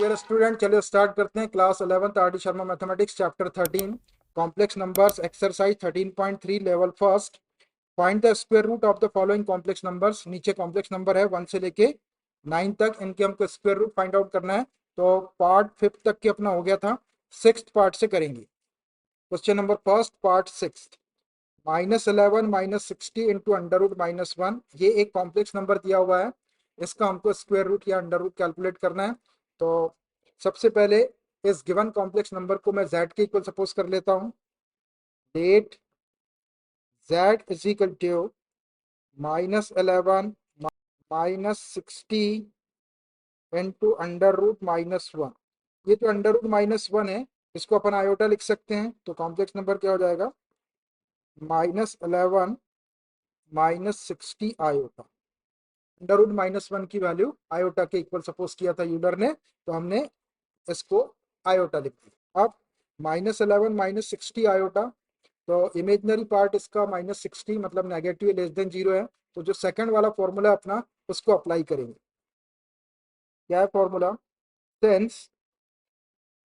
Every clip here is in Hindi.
डियर स्टूडेंट, चलिए स्टार्ट करते हैं। Class 11th R D Sharma mathematics chapter 13 complex numbers exercise 13.3 level first. Find the square root of the following complex numbers. नीचे कॉम्प्लेक्स नंबर है 1 से लेके 9 तक, इनके हमको स्क्वायर रूट फाइंड आउट करना है। तो पार्ट 5 तक के अपना हो गया था, 6th पार्ट से करेंगे। Question number first part 6, -11 -60 into under root -1। ये एक कॉम्प्लेक्स नंबर दिया हुआ है, इसका हमको स्क्वायर रूट या अंडर रूट कैलकुलेट करना है। तो सबसे पहले इस गिवन कॉम्प्लेक्स नंबर को मैं z के इक्वल सपोज कर लेता हूँ। Let z is equal to -11 -60 into under root -1। ये तो अंडर रूट -1 है, इसको अपन आयोटा लिख सकते हैं। तो कॉम्प्लेक्स नंबर क्या हो जाएगा, -11 -60 आयोटा। अंडर रूट -1 की वैल्यू आयोटा के इक्वल सपोज किया था यूलर ने, तो हमने इसको आयोटा लिख दिया। अब -11 -60 आयोटा, तो इमेजनरी पार्ट इसका -60 मतलब नेगेटिव लेस देन 0 है। तो जो सेकंड वाला फॉर्मूला अपना उसको अप्लाई करेंगे। क्या है formula, since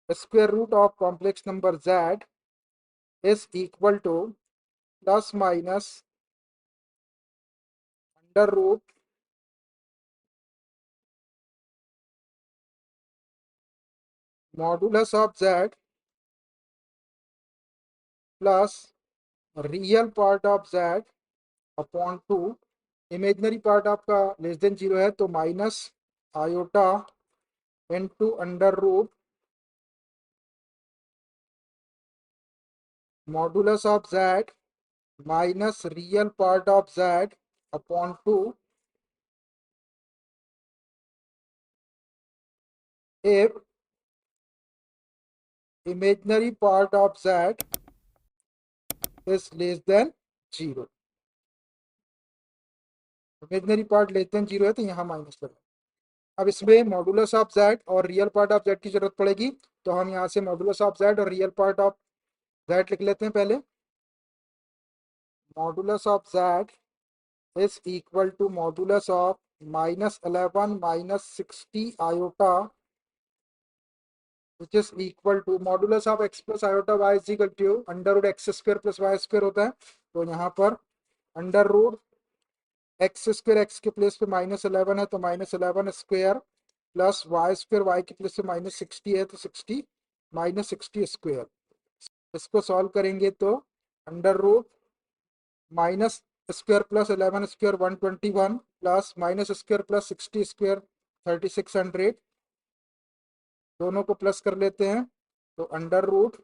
square root of complex number z is equal to plus minus under root modulus of z plus real part of z upon 2। Imaginary part आपका लेस देन 0 है, तो minus iota into under root modulus of z minus real part of z upon 2 if imaginary part of z is less than 0। Imaginary part less than 0 है तो यहाँ माइनस लगा। अब इसमें मॉडुलस ऑफ z और रियल पार्ट ऑफ z की जरूरत पड़ेगी, तो हम यहाँ से मॉडुलस ऑफ z और रियल पार्ट ऑफ z लिख लेते हैं। पहले modulus of z is equal to modulus of -11 -60 iota, which is equal to modulus of x plus iota y is equal to under root x square plus y square होता है। तो यहाँ पर under root x square x के प्लेस पे -11 है, तो -11 square plus y square y के प्लेस पे -60 है, तो 60 -60 स्क्वायर। इसको सॉल्व करेंगे तो under root minus square plus 11 square 121 plus minus square plus 60 square 3600, दोनों को प्लस कर लेते हैं। तो अंडर रूट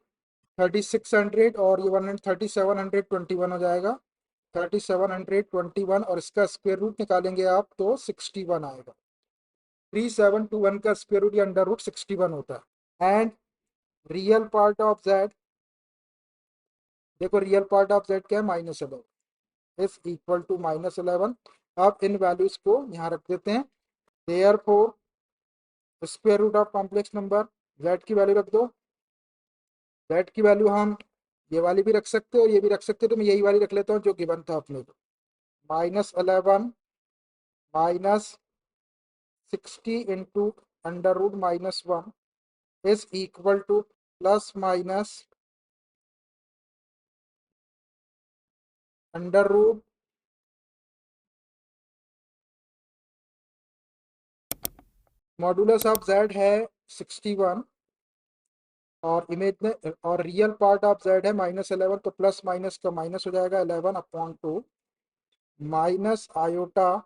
3600 और ये 3721 हो जाएगा, 3721, और इसका स्क्वायर रूट निकालेंगे आप तो 61 आएगा। 3721 का स्क्वायर रूट या अंडर रूट 61 होता है। And real part of z, देखो रियल पार्ट ऑफ z क्या है, -11 इज इक्वल टू -11। अब इन वैल्यूज को यहाँ रख देते हैं। Therefore square root of complex number z की वैल्यू रख दो। z की वैल्यू हम ये वाली भी रख सकते हो और ये भी रख सकते हो, तो मैं यही वाली रख लेता हूँ जो गिवन था अपने को। -11 -60 into under root -1 is equal to plus minus under root modulus of z है 61 और इमेज और रियल पार्ट ऑफ z है -11, तो प्लस माइनस का माइनस हो जाएगा 11 upon 2 minus iota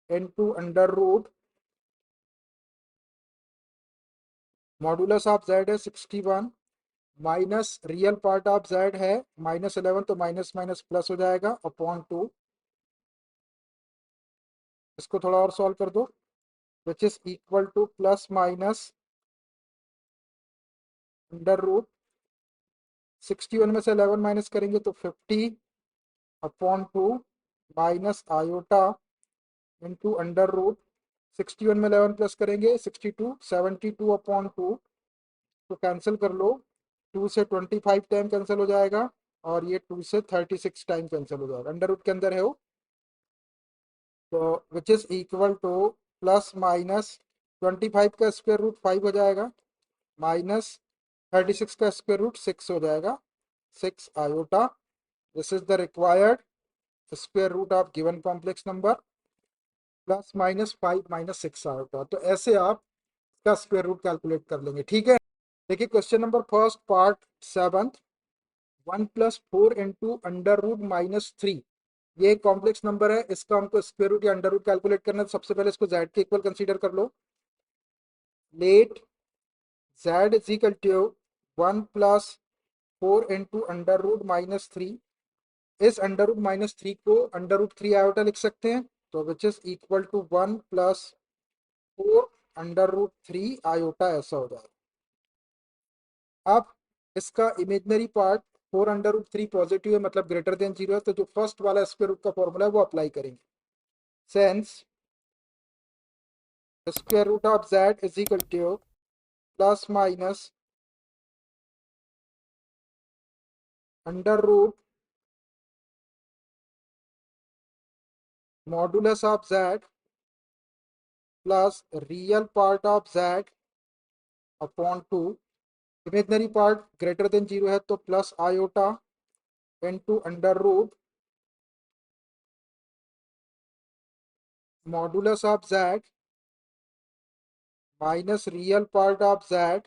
into under root modulus of z है 61 minus real part of z है -11, तो माइनस माइनस प्लस हो जाएगा अपॉन 2। इसको थोड़ा और सॉल्व कर दो, which is equal to plus minus under root 61 में से 11 माइनस करेंगे तो 50 upon 2 minus iota into under root 61 में 11 प्लस करेंगे 62, 72 अपॉन 2, तो कैंसिल कर लो। 2 से 25 टाइम कैंसिल हो जाएगा और ये 2 से 36 टाइम कैंसिल हो जाएगा। अंडर रूट के अंदर है वो, तो which is equal to plus minus 25 का स्क्वायर रूट 5 हो जाएगा, माइनस 36 का स्क्वायर रूट 6 हो जाएगा, 6 iota. This is the required square root of given complex number, plus minus 5 minus 6 iota. तो ऐसे आप इसका स्क्वायर रूट कैलकुलेट कर लेंगे। ठीक है, देखिए क्वेश्चन नंबर फर्स्ट पार्ट 7, 1+4 × √-3, ये एक कॉम्प्लेक्स नंबर है, इसका हमको स्क्वायर रूट या अंडर रूट कैलकुलेट करना है। तो सबसे पहले इसको z के इक्वल कंसीडर कर लो। Let z is equal to 1+4 × √-3। इस √-3 को √3 आयोटा लिख सकते हैं, तो which is equal to 1+4 √3 iota, ऐसा हो जाएगा। अब इसका इमेजनरी पार्ट 4 √3 पॉजिटिव है, मतलब ग्रेटर देन 0 है, तो जो फर्स्ट वाला स्क्वायर रूट का फॉर्मूला है वो अप्लाई करेंगे। Since square root of z is equal to plus minus under root modulus of z plus real part of z upon 2। Imaginary part greater than 0 है, तो plus iota into under root modulus of z minus real part of z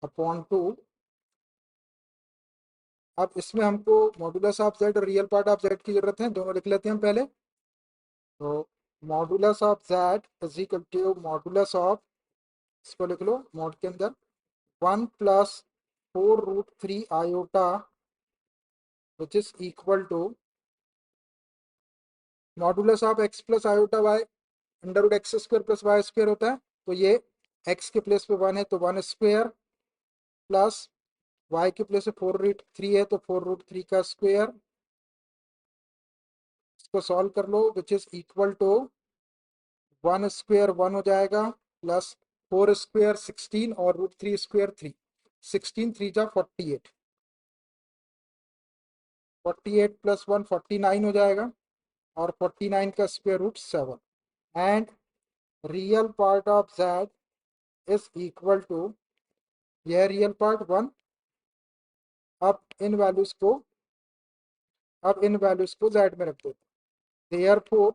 upon 2। अब इसमें हमको मॉडुलस ऑफ z और रियल पार्ट ऑफ z की जरूरत है, दोनों लिख लेते हैं हम पहले। तो modulus of z is equal to modulus of, इसको लिख लो मॉड के अंदर, 1+4 √3 iota which is equal to modulus of x plus iota y, under root x square plus y square होता है, तो ये x के प्लेस पे 1 है तो 1 स्क्वायर, प्लस y के प्लेस पे 4 √3 है तो 4 √3 का स्क्वायर। इसको सॉल्व कर लो, which is equal to 1 square 1 हो जाएगा, प्लस 4 स्क्वायर 16 और √3 स्क्वायर 3, 16 3 जा 48, 48 प्लस 1 49 हो जाएगा, और 49 का square root 7। And real part of z is equal to, यह रियल पार्ट 1। अब इन वैल्यूज को z में रख दो। देयरफॉर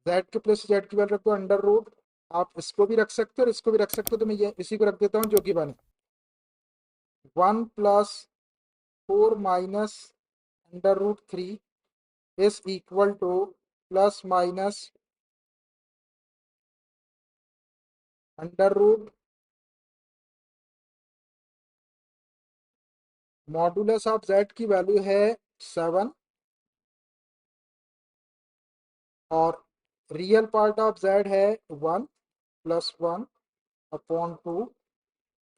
z के प्लेस z की वैल्यू रख दो अंडर रूट, आप इसको भी रख सकते हो और इसको भी रख सकते हो, तो मैं ये इसी को रख देता हूँ जो कि बने 1+4 minus under root 3 is equal to plus minus under root modulus of z की वैल्यू है 7, और रियल पार्ट ऑफ z है 1 +1 upon 2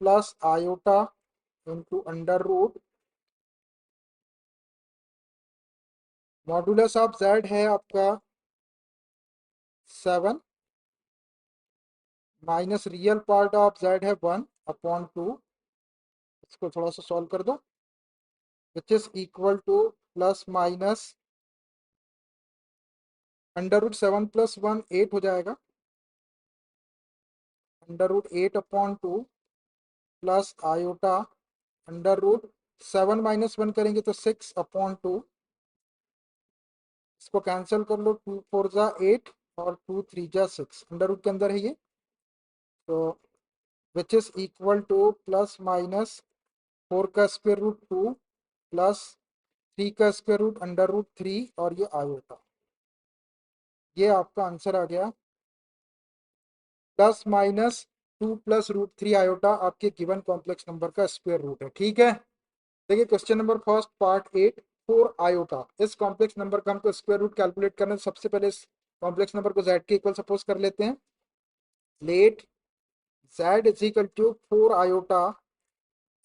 plus iota into under root modulus of z है आपका 7, minus real part of z है 1 अपॉन 2। इसको थोड़ा सा सॉल्व कर दो, which is equal to plus minus under root 7 + 1 8 हो जाएगा, under root 8 upon 2 plus iota under root 7 - 1 करेंगे तो 6 अपॉन 2। इसको कैंसिल कर लो, 2 4 जा 8 और 2 3 जा 6, अंडर रूट के अंदर है ये, तो which is equal to plus minus 4 का स्क्वायर रूट 2 प्लस 3 का स्क्वायर रूट अंडर रूट 3 और ये आयोटा। ये आपका आंसर आ गया, प्लस माइनस 2 + √3 आयोटा आपके गिवन कॉम्प्लेक्स नंबर का स्क्वायर रूट है। ठीक है, देखिए question number first part 8, 4 iota. इस कॉम्प्लेक्स नंबर का हमको स्क्वायर रूट कैलकुलेट करना है। सबसे पहले इस कॉम्प्लेक्स नंबर को z के इक्वल सपोज कर लेते हैं। Let z is equal to 4 iota.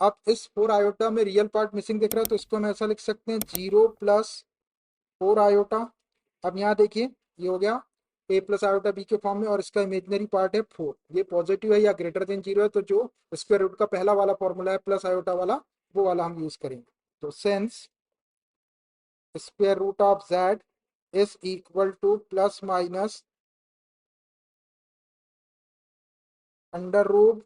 अब इस 4 आयोटा में रियल पार्ट मिसिंग दिख रहा है, तो इसको हम ऐसा लिख सकते हैं 0 + 4 आयोटा। अब यहाँ देखिए ये हो गया a + आयोटा b के फॉर्म में, और इसका इमेजनरी पार्ट है 4। ये पॉजिटिव है या ग्रेटर देन 0 है, तो जो स्क्वायर रूट का पहला वाला फॉर्मूला है प्लस आयोटा वाला, वो वाला हम यूज करेंगे। तो since square root of z is equal to plus minus under root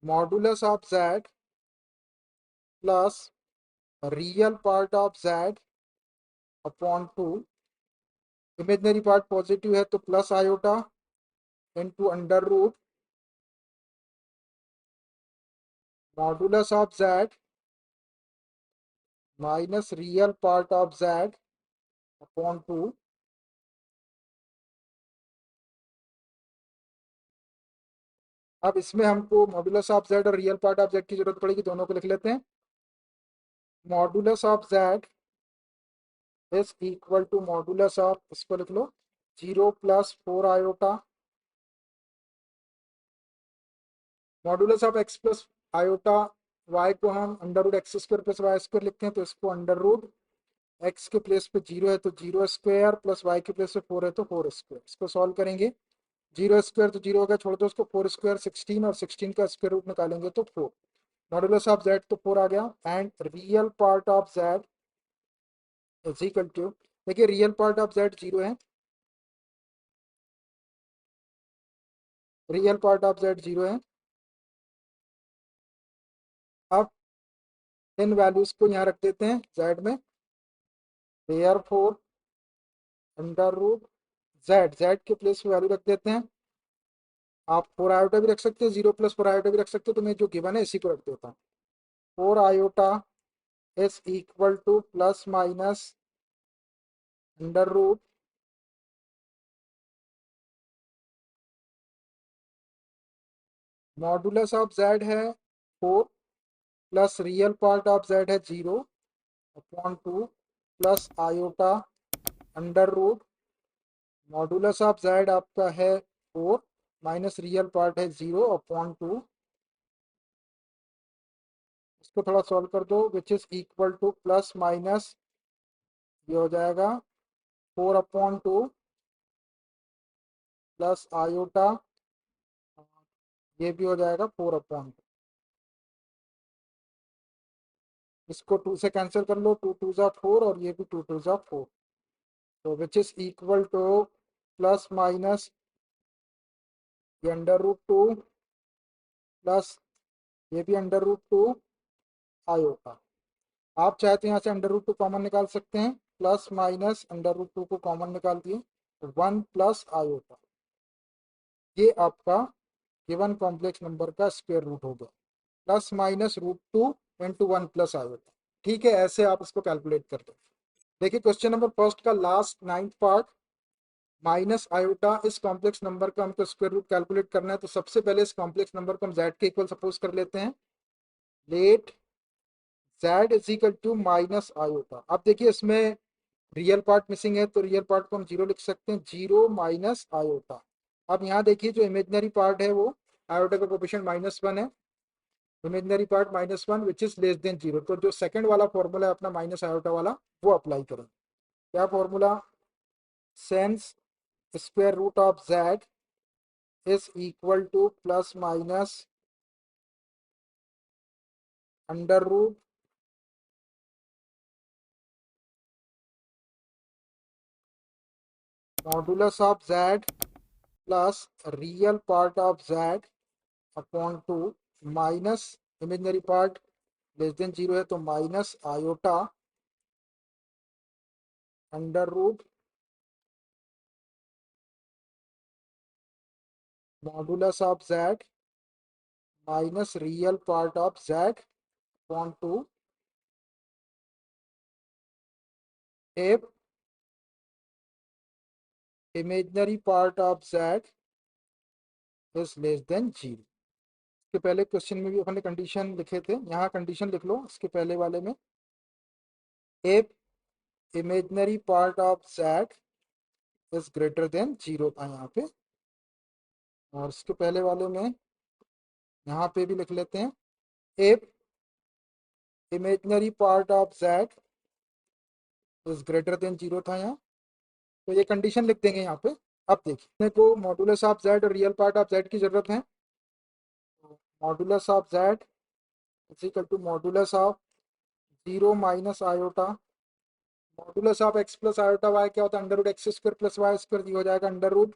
modulus of z plus real part of z upon two, imaginary part positive है तो plus iota into under root modulus of z minus real part of z upon two. अब इसमें हमको मॉडुलस ऑफ जेड और रियल पार्ट ऑफ जेड की जरूरत पड़ेगी, दोनों को लिख लेते हैं। Modulus of z is equal to modulus of, इसको लिख लो 0 + 4 iota modulus of x plus iota y को हम under root x square plus y square लिखते हैं, तो इसको अंडर रूट x के प्लेस पे 0 है तो 0 स्क्वायर प्लस y के प्लेस पे 4 है तो 4 स्क्वायर। इसको सॉल्व करेंगे, 0 स्क्वायर तो 0 हो गया, छोड़ दो उसको, 4 स्क्वायर 16 और 16 का स्क्वायर रूट निकालेंगे तो 4। मॉडुलस ऑफ z तो 4 आ गया and real part of z is equal to, देखिए रियल पार्ट ऑफ z 0 है, रियल पार्ट ऑफ z 0 है। अब इन वैल्यूज को यहाँ रख देते हैं z में, देयरफॉर अंडर रूट z के प्लेस पे वैल्यू रख देते हैं। आप 4 आयोटा भी रख सकते हैं, 0 + 4 आयोटा भी रख सकते हो, तो मैं जो गिवन है इसी को रख देता हूँ। 4 iota is equal to plus minus under root modulus of z है 4 plus real part of z है 0 upon 2 plus iota under root modulus of z आपका है 4 माइनस रियल पार्ट है 0 अपॉन 2। इसको थोड़ा सॉल्व कर दो, which is equal to plus minus, ये हो जाएगा 4/2 प्लस आयोटा, ये भी हो जाएगा 4/2। इसको 2 से कैंसिल कर लो, 2 2 ज़ा 4 और ये भी 2 2 ज़ा 4, तो which is equal to plus minus ये अंडर रूट 2 प्लस ये भी अंडर रूट 2 आयोटा। आप चाहे तो यहाँ से अंडर रूट 2 कॉमन निकाल सकते हैं, प्लस माइनस अंडर रूट 2 को कॉमन निकाल दिए, 1 प्लस आयोटा। ये आपका गिवन कॉम्प्लेक्स नंबर का स्क्वायर रूट हो गया, plus minus √2 into 1 plus iota. ठीक है, ऐसे आप इसको कैलकुलेट कर दो। देखिए क्वेश्चन नंबर फर्स्ट का last 9th part, minus iota, इस कॉम्प्लेक्स नंबर का हमको स्क्वायर रूट कैलकुलेट करना है, तो सबसे पहले इस कॉम्प्लेक्स नंबर को हम z के इक्वल सपोज कर लेते हैं। Let z is equal to minus iota. अब देखिए इसमें रियल पार्ट मिसिंग है, तो रियल पार्ट को हम 0 लिख सकते हैं, 0 माइनस आयोटा। अब यहाँ देखिए जो इमेजनरी पार्ट है वो आयोटा का कोफिशिएंट -1 है, imaginary part -1 which is less than 0, तो जो सेकंड वाला फॉर्मूला है अपना माइनस आयोटा वाला वो अप्लाई करें। क्या formula, since square root of z is equal to plus minus under root modulus of z plus real part of z upon 2 minus imaginary part less than 0 है तो minus iota under root modulus of z minus real part of z upon 2 if imaginary part of z is less than 0। इसके पहले क्वेश्चन में भी अपने कंडीशन लिखे थे, यहाँ कंडीशन लिख लो इसके पहले वाले में, if imaginary part of z is greater than 0 था यहाँ पे, और इसके पहले वाले में यहाँ पे भी लिख लेते हैं, if imaginary part of z is greater than 0 था यहाँ, तो ये कंडीशन लिख देंगे यहाँ पे। अब देखिए को मॉडुलस ऑफ z और रियल पार्ट ऑफ z की जरूरत है, modulus of z is equal to modulus of 0 minus iota modulus of x plus iota y क्या होता है, under root x square plus y square, ये हो जाएगा अंडर रूट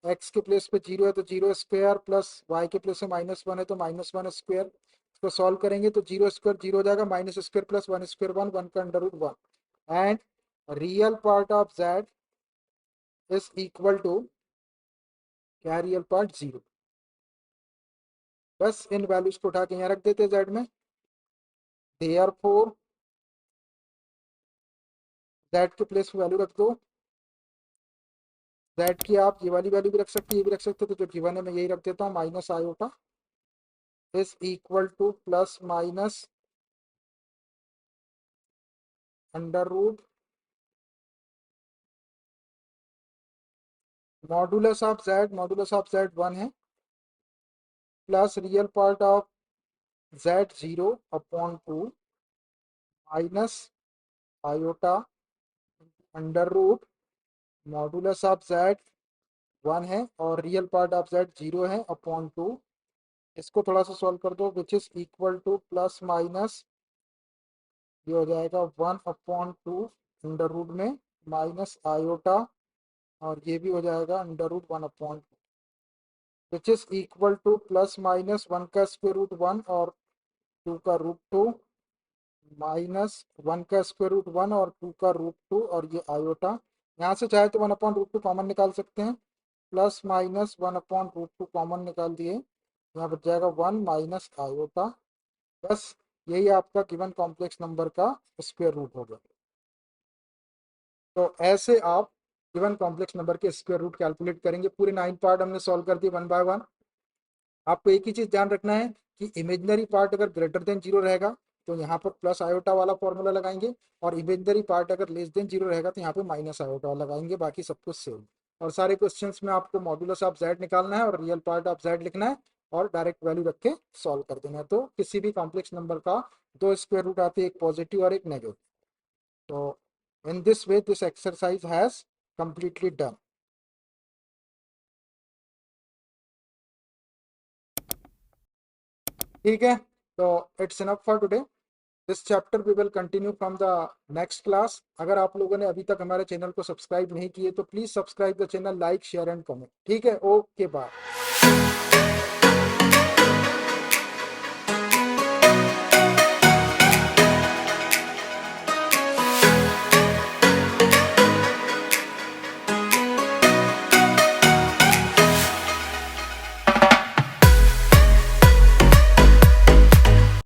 एक्स के प्लेस पे 0 है तो 0 स्क्वायर प्लस वाई के प्लेस पे -1 है तो -1 स्क्वायर। इसको सॉल्व करेंगे तो 0 स्क्वायर 0 हो जाएगा, माइनस स्क्वायर प्लस 1 स्क्वायर 1, 1 का under root 1 and real part of z is equal to क्या, रियल पार्ट 0। बस इन वैल्यूज को उठा के यहाँ रख देते z में, देयरफॉर z के प्लेस पे वैल्यू रख दो, z की आप ये वाली वैल्यू भी रख सकते ये भी रख सकते, तो जो गिवन है मैं यही रख देता हूँ, minus iota is equal to plus minus under root modulus of z 1 है plus real part of z 0 upon 2 minus iota under root modulus of z 1 है और रियल पार्ट ऑफ z 0 है अपॉन 2। इसको थोड़ा सा सॉल्व कर दो, which is equal to plus minus ये हो जाएगा 1 अपॉन 2 अंडर रूट में माइनस आयोटा और ये भी हो जाएगा under root 1 upon 2, which is equal to plus minus 1 का स्क्वायर रूट 1 और 2 का रूट 2 माइनस 1 का स्क्वायर रूट 1 और 2 का रूट 2 और ये आयोटा। यहाँ से चाहे तो 1 अपॉन रूट 2 कॉमन निकाल सकते हैं, plus minus 1 upon root 2 common निकाल दिए, यहाँ बच जाएगा 1 माइनस आयोटा। बस यही आपका गिवन कॉम्प्लेक्स नंबर का स्क्वायर रूट हो गया। तो ऐसे आप गिवन कॉम्प्लेक्स नंबर के स्क्वायर रूट कैलकुलेट करेंगे। पूरे 9 पार्ट हमने सॉल्व कर दिए 1 बाय 1। आपको एक ही चीज ध्यान रखना है कि इमेजिनरी पार्ट अगर ग्रेटर देन 0 रहेगा तो यहाँ पर प्लस आयोटा वाला फॉर्मूला लगाएंगे, और इमेजिनरी पार्ट अगर लेस देन 0 रहेगा तो यहाँ पे माइनस आयोटा लगाएंगे, बाकी सब कुछ सेम। और सारे क्वेश्चंस में आपको मॉडुलस ऑफ z निकालना है और रियल पार्ट ऑफ z लिखना है और डायरेक्ट वैल्यू रख के सॉल्व कर देना है। तो किसी भी कॉम्प्लेक्स नंबर का 2 स्क्वायर रूट आते हैं, एक पॉजिटिव और एक नेगेटिव। तो in this way this exercise has completely done। ठीक है, तो it's enough for today. This chapter we will continue from the next class. अगर आप लोगों ने अभी तक हमारे चैनल को सब्सक्राइब नहीं किए तो please subscribe the channel, like share and comment. ठीक है, ओके बाय।